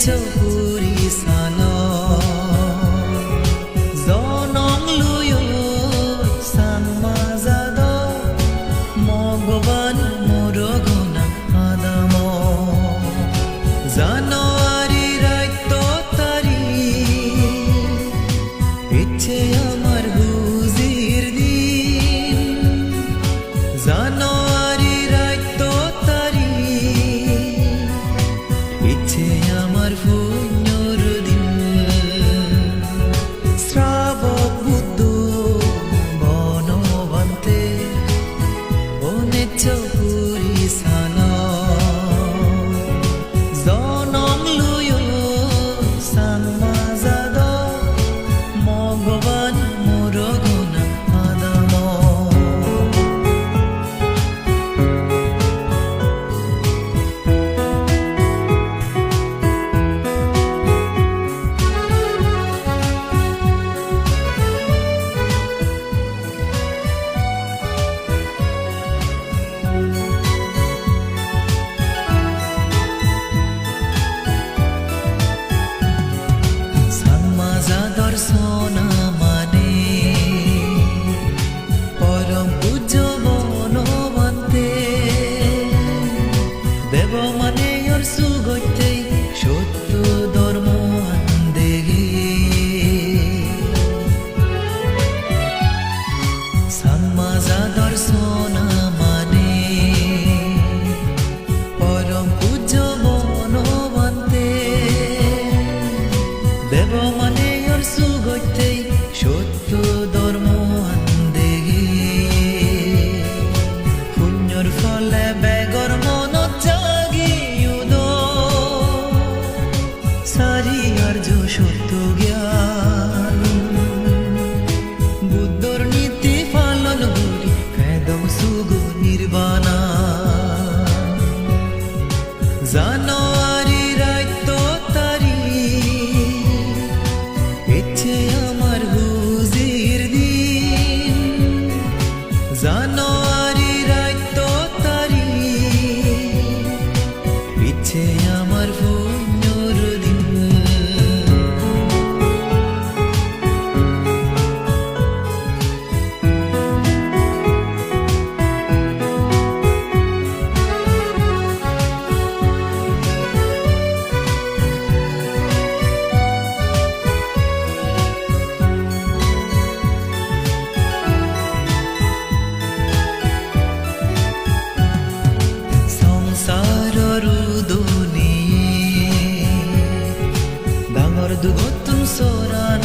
চৌপুরি সালো জনং লুয়ো সান মাজাদ মগবান মুরগনা আদাম জানুয়ারি রাত তারি ইচ্ছে আমার হুজির দিন জানুয়ারি রাত তারি ইচ্ছে আমার পুণ্যর দিন শ্রাবক বুদ্ধ বনবন্তে ওনে চৌপুরি সালো জনং লুয়ো সান মাজাদ মগবান মুরগনা আদাম সানমাজাদর সোনা মানে পরম পূজ্য বনবন্তে দেব মানে ওর সুগত্যে সত্য ধর্ম আন্দেগে সানমাজাদর সোনা মানে পরম পূজ্য বনবন্তে দেব মানে ওর সুগত্যে সত্য ধর্ম আন্দেগে পুণ্যর ফলে বেগর মন জাগি উদ সারি আর্য সত্য জ্ঞান বুদ্ধর নীতি পালন করি বেদম সুগ নির্বাণা জানুয়ারি রাত তারি ইচ্ছে আমার হুজির দিন জানুয়ারি রাত তারি ইচ্ছে আমার পুণ্যর দিন সংসারর দুনিয়ে ডাঙর দুগতুন সরান